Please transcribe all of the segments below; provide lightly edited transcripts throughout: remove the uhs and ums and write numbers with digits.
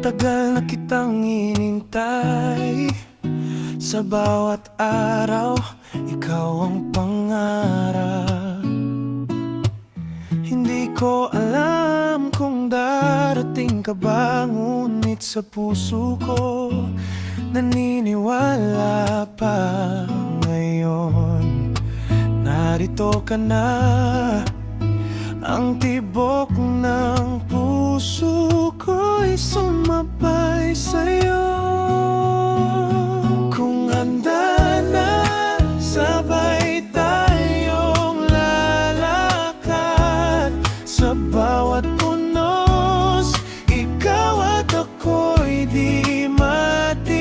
Matagal na kitang inintay. Sa bawat araw, ikaw ang pangarap. Hindi ko alam kung darating ka ba, ngunit sa puso ko naniniwala pa ngayon. Narito ka na, ang tibok ng puso ko'y sumabay sa'yo. Kung handa na, sabay tayong lalakad. Sa bawat unos, ikaw at ako'y di matitinag.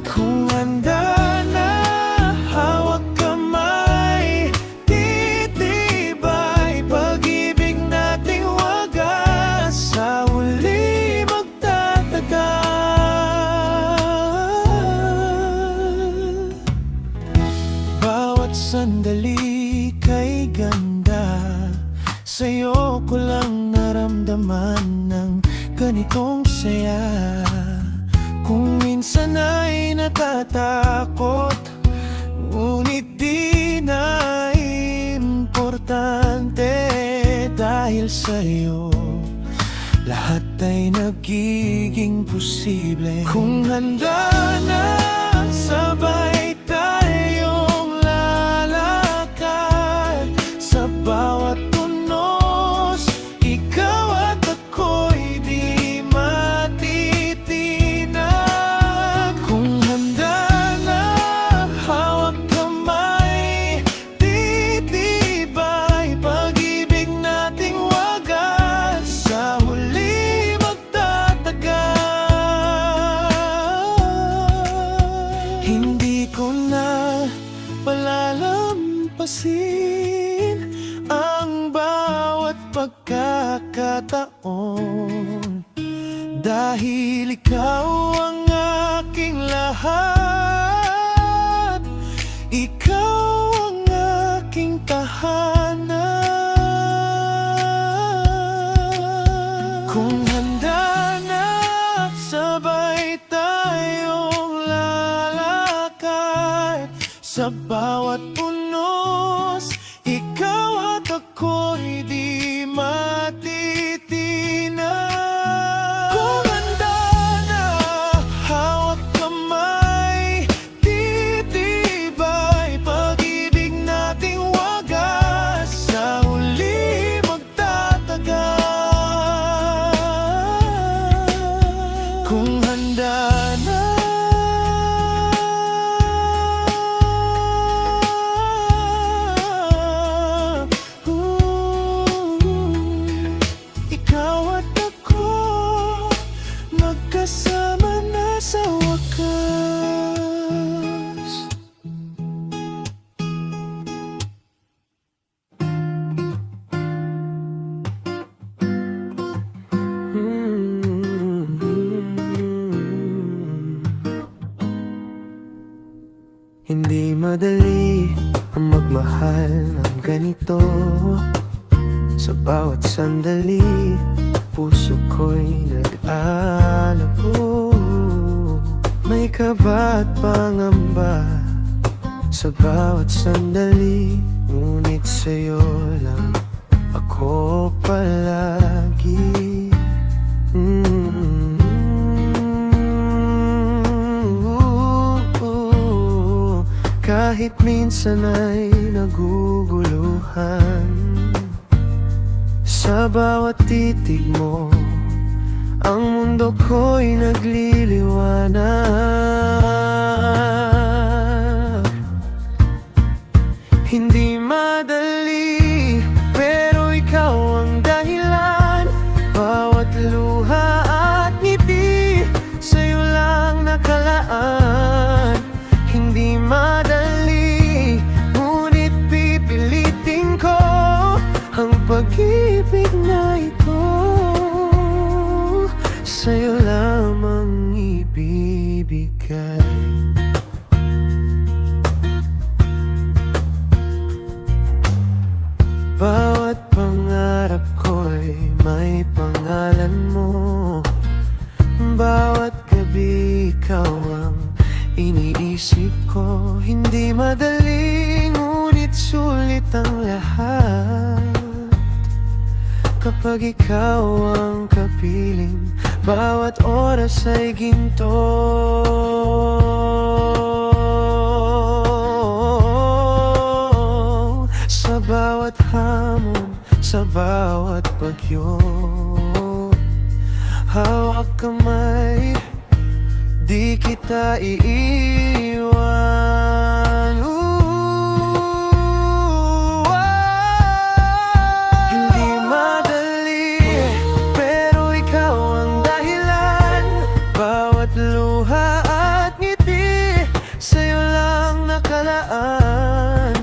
Kung handa na, hawak kamay, titibay, pag-ibig nating wagas, sa huli magtatagal. Bawat sandali kay ganda, sa'yo ko lang naramdaman ng ganitong saya. Kung minsan ay natatakot, ngunit di na importante, dahil sa'yo lahat ay nagiging posible. Kung handa na, sabay tayong lalakad. Sa bawat tunos, ikaw at ako'y di matitinag. Kung handa na, hawak kamay, titibay, pag-ibig nating wagas, sa huli magtatagal. Hindi ko na palalampasin ang bawat pagkakataon, dahil ikaw ang aking lahat. Ikaw ang aking tahanan. Kung handa na, sabay tayong lalakad. Sa bawat unos, ikaw at ako'y di matitinag. Kung handa na, hawak kamay, titibay, pag-ibig nating wagas, sa huli magtatagal. Kung handa na, ikaw at ako, magkasama na sa wakas. Hindi madali ang magmahal ng ganito. Sa bawat sandali, puso ko'y nag-alabo. May kaba at pangamba sa bawat sandali, ngunit sa'yo lang ako palagi. Kahit minsan ay naguguluhan, sa bawat titig mo, ang mundo ko'y nagliliwanag. Hindi madali, pero ikaw ang dahilan. Bawat luha at ngiti, sa'yo lang nakalaan. Hindi madali, ngunit pipilitin ko ang pag-ibig na ito. Sa'yo lamang ibibigay. Bawat pangarap ko'y may pangalan mo. lahat. Kapag ikaw ang kapiling, bawat oras ay ginto. Sa bawat hamon, sa bawat bagyo, hawak kamay, di kita iiwan. Hindi madali, pero ikaw ang dahilan. Bawat luha at ngiti, sa'yo lang nakalaan.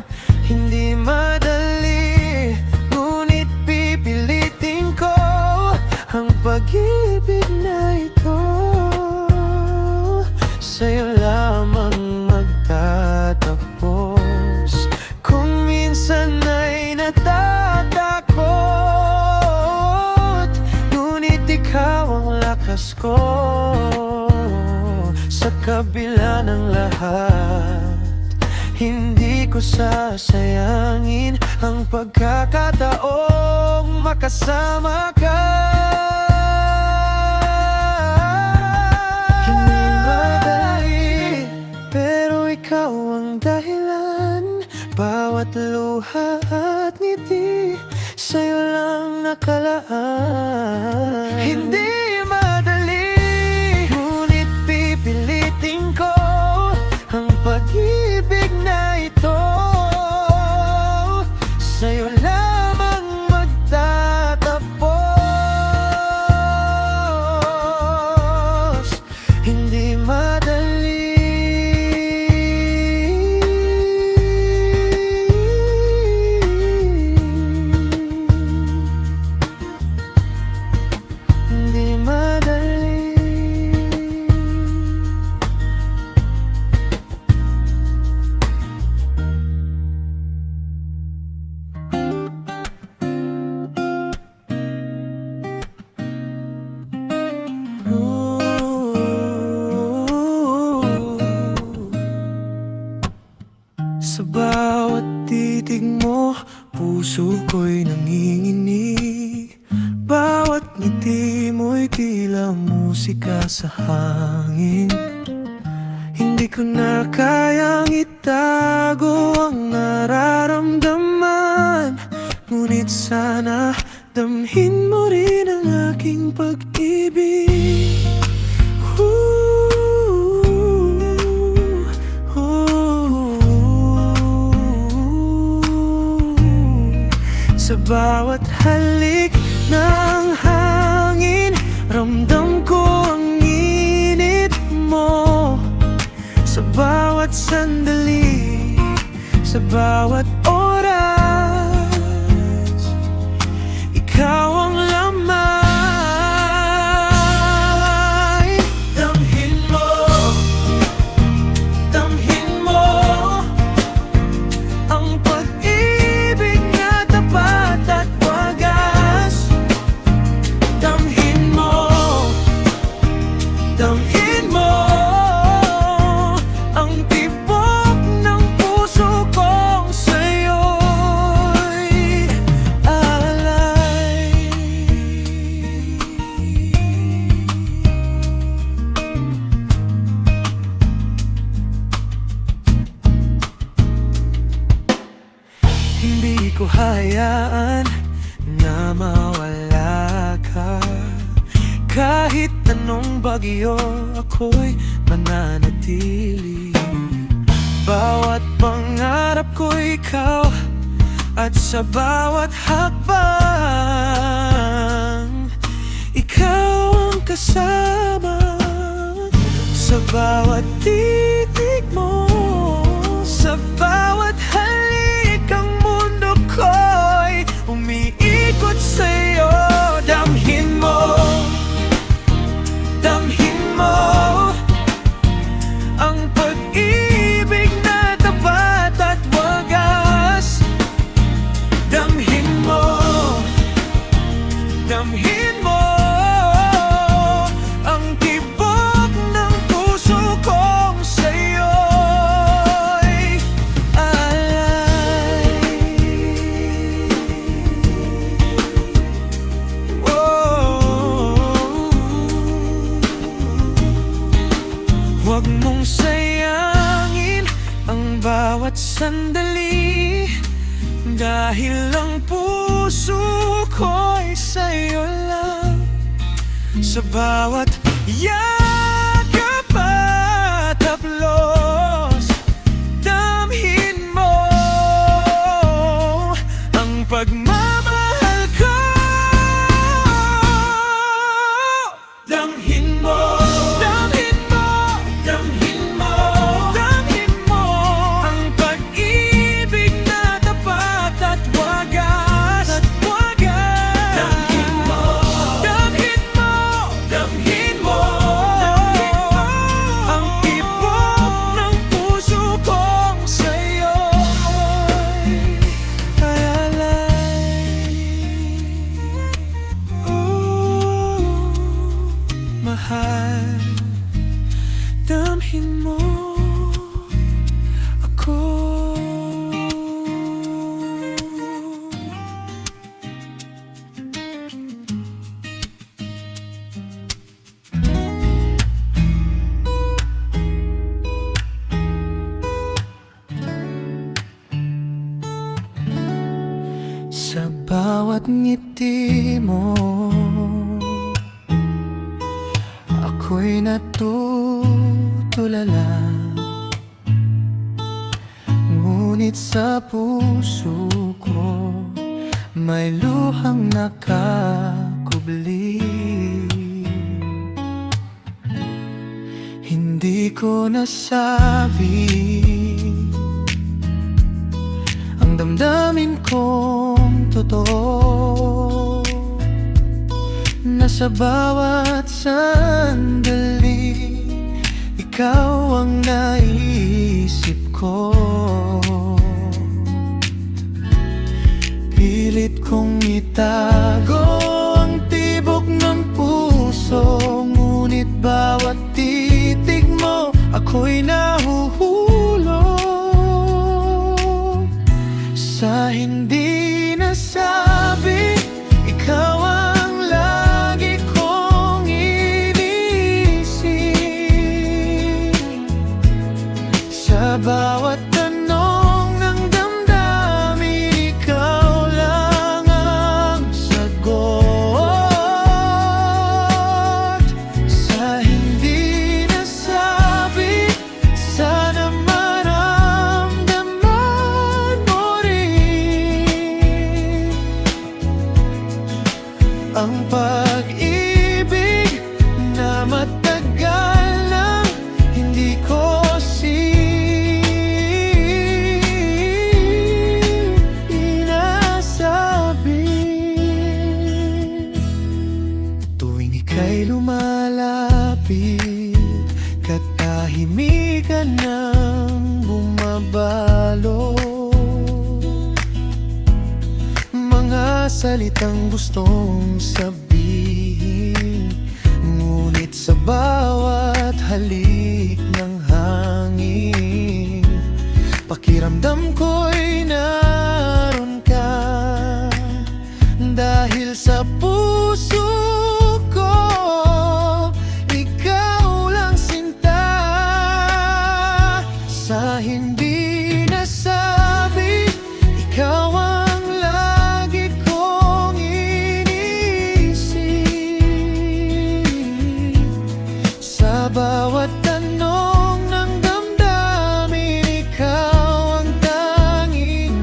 Hindi madali, ngunit pipilitin ko ang pag-ibig na ito. Sa'yo lamang magtatapos. Kung minsan ay natatakot, ngunit ikaw ang lakas ko. Sa kabila ng lahat, hindi ko sasayangin ang pagkakataong makasama ka. Hindi madali, pero ikaw ang dahilan. Bawat luha at ngiti, sa'yo lang nakalaan. Hindi madali, ngunit pipilitin ko ang pag-ibig na ito. Sa'yo lamang magtatapos. Hindi madali, hindi madali. Sa bawat titig mo, puso ko'y nanginginig. Bawat ngiti mo'y tila musika sa hangin. Hindi ko na kayang itago ang nararamdaman, ngunit sana damhin mo rin ang aking pag-ibig. Sa bawat halik ng hangin, ramdam ko ang init mo. Sa bawat sandali, sa bawat oras, ikaw ang lamay. Damhin mo, damhin mo ang pag-ibig na tapat at wagas. Damhin mo, damhin mo ang tibok ng puso kong sa'yo'y alay. Hindi ko hayaan na mawala ka. Kahit anong bagyo, ako'y mananatili. Bawat pangarap ko ikaw, at sa bawat hakbang, ikaw ang kasama. Sa bawat titig mo, sa bawat halik, ang mundo ko'y umiikot sa'yo. Damhin mo, damhin mo ang pag-ibig na tapat at wagas. Damhin mo, damhin mo ang tibok ng puso kong sa'yo'y alay. sandali, dahil ang puso ko'y sa'yo lang. Sa bawat yakap at haplos, damhin mo ang pagmamahal ko. Damhin mo, damhin mo, damhin mo, damhin mo ang pag-ibig na tapat at wagas, at wagas. Damhin mo, damhin mo, damhin mo, damhin mo ang tibok ng puso kong sa'yo'y ay-alay. Mahal, damhin mo ako. Sa bawat ngiti mo, ako'y natutulala. Ngunit sa puso ko may luhang nakakubli. Hindi ko nasabi ang damdamin kong totoo, na sa bawat sandali ikaw ang naisip ko. Pilit kong itago ang tibok ng puso, ngunit bawat titig mo ako'y nahuhulog. Sa hindi nasabi, ikaw ang lagi kong inisip. Sa bawat tanong ng damdamin, ikaw lang ang sagot. Sa hindi nasabi, sana maramdaman mo rin ang pag-ibig na matagal nang hindi ko sinasabi. Tuwing ika'y lumalapit, katahimikan ng bumabalo, mga salitang gustong sabihin, ngunit sa bawat halik ng hangin, pakiramdam ko'y naroon ka. Dahil sa puso ko, ikaw lang sinta. Sa hindi nasabi, ikaw ang lagi kong inisip. Sa bawat tanong ng damdamin, ikaw ang tanging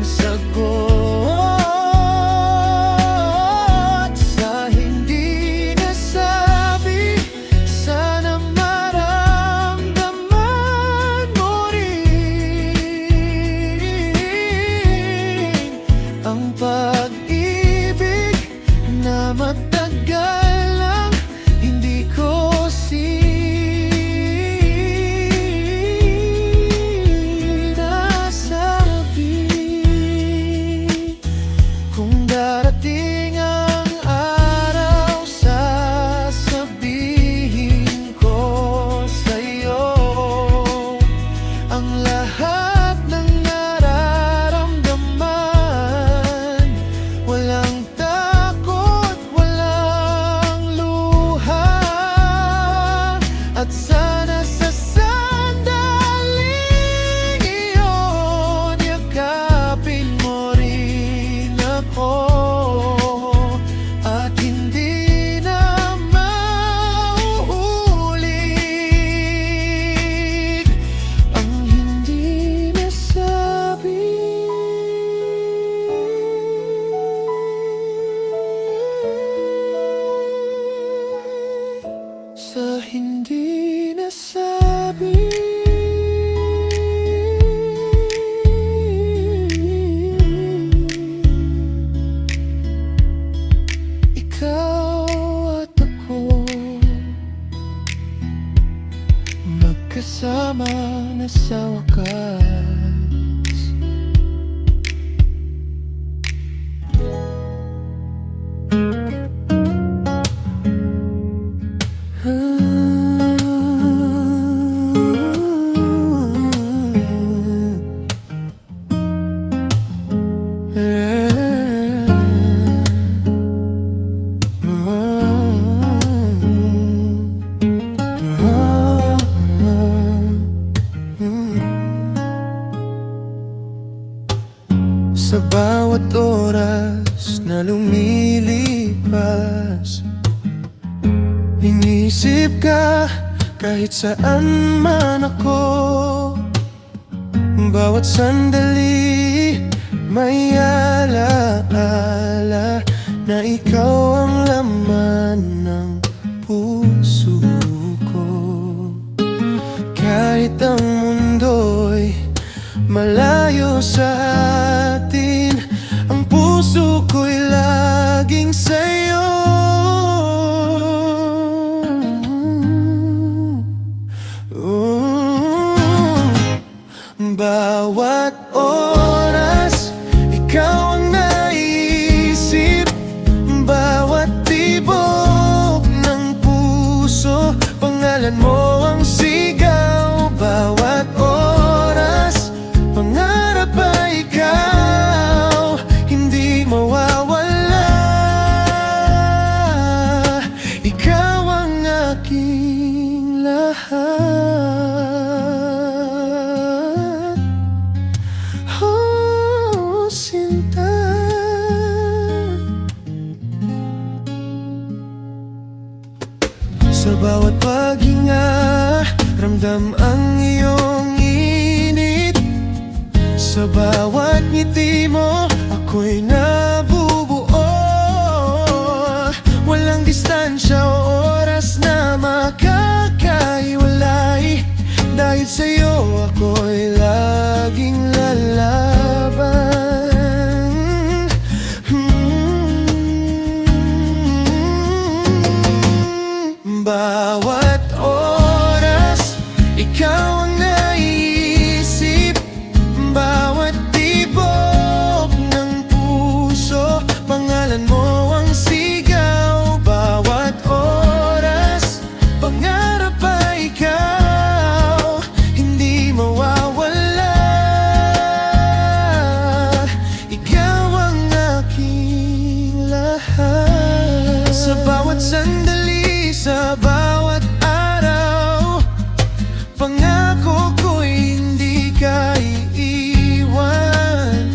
Sa bawat oras na lumilipas, inisip ka kahit saan man ako. Bawat sandali may alaala na ikaw ang laman ng puso ko. Kahit ang mundo'y malayo sa atin, ang puso ko'y laging sa'yo. Bawat oras, ikaw ang naisip. Bawat tibok ng puso, pangalan mo ang sigaw. Bawat oras, pangarap ay ikaw, hindi mawawala. Ikaw ang aking lahat. Oh, sinta. Sa bawat paghinga, ramdam ang iyong init. Sa bawat ngiti mo, ako'y nabubuo. Walang distansya o oras na makakahiwalay. Dahil sa'yo ako'y laging lalaban. Bawat oras, ikaw ang naisip. Bawat tibok ng puso, pangalan mo ang sigaw. Bawat oras, pangarap ay ikaw, hindi mawawala. Ikaw ang aking lahat. Sa bawat sandali, sa bawat araw, pangako ko'y hindi ka iiwan.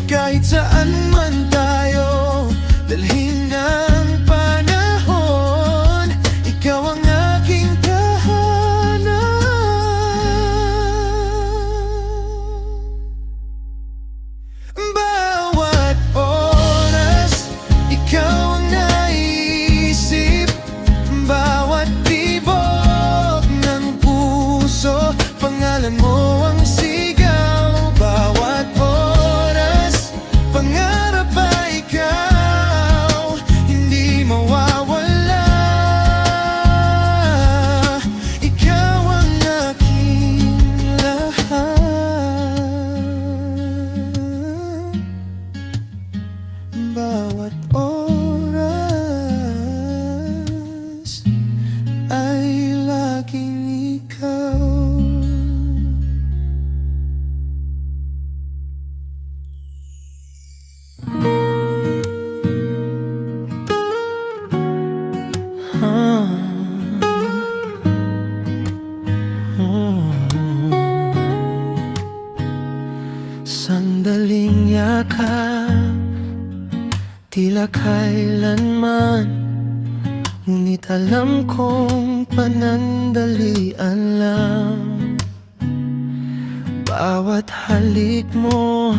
Kahit saan man tayo dalhin ng panahon, ikaw ang aking tahanan. Bawat oras, ikaw ang naisip. Bawat tibok ng puso, pangalan mo ang sigaw. Bawat oras, pangarap ay ikaw, hindi mawawala. Ikaw ang aking lahat. Bawat oras ay laging ikaw. Sandaling yakap, tila kailanman, ngunit alam kong panandalian lang. Bawat halik mo,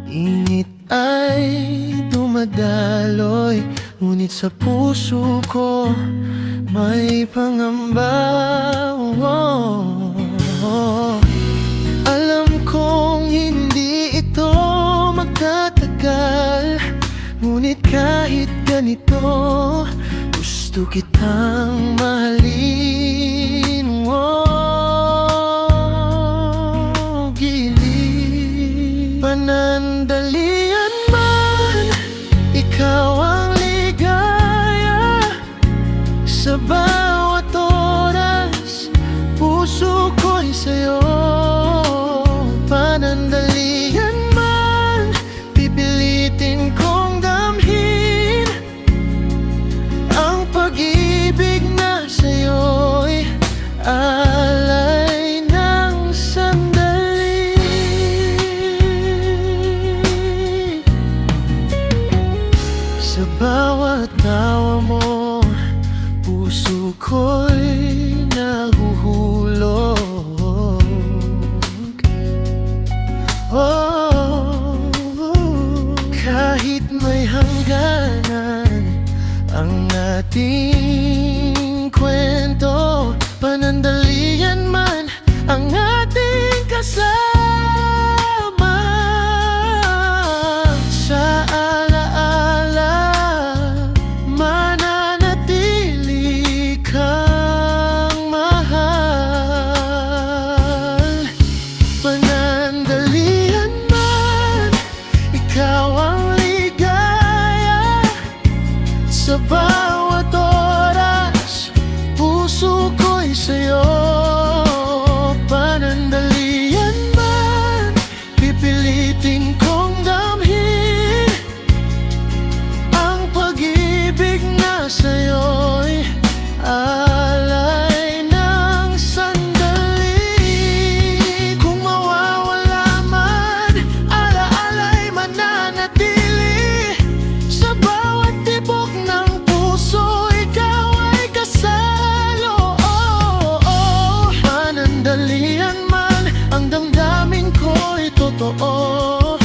init ay dumadaloy, ngunit sa puso ko may pangamba. Alam kong hindi ito magtatagal, ngunit kahit ganito, gusto kitang mahalin. Giliw, panandalian man, ikaw ang ligaya. Sa bawat oras, puso ko'y sa'yo. Panandalian man, pipilitin kong damhin ang pag-ibig na sa'yo'y alay ng sandali. bawat tawa mo, puso ko'y nahuhulog. Oh, kahit may hangganan ang ating kwento, panandalian man ang ating kasama. Sa alaala, mananatili kang mahal. Panandalian man, ikaw ang ligaya. Sa bawat oras, puso ko'y sa'yo. Panandalian man, pipilitin kong damhin ang pag-ibig na sa'yo'y alay ng sandali. Kung mawawala man, alaala'y mananatili. Sa bawat tibok ng puso, ikaw ay kasalo. Panandalian man, ang damdamin ko'y totoo.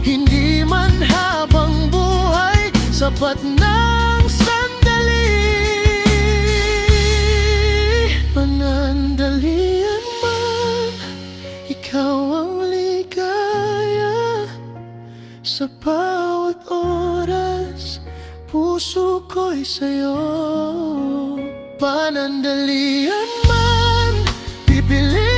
Hindi man habang buhay, sapat ng sandali. Panandalian man, ikaw ang ligaya. Sa bawat oras, puso ko'y sa'yo. Panandalian man, pipiliin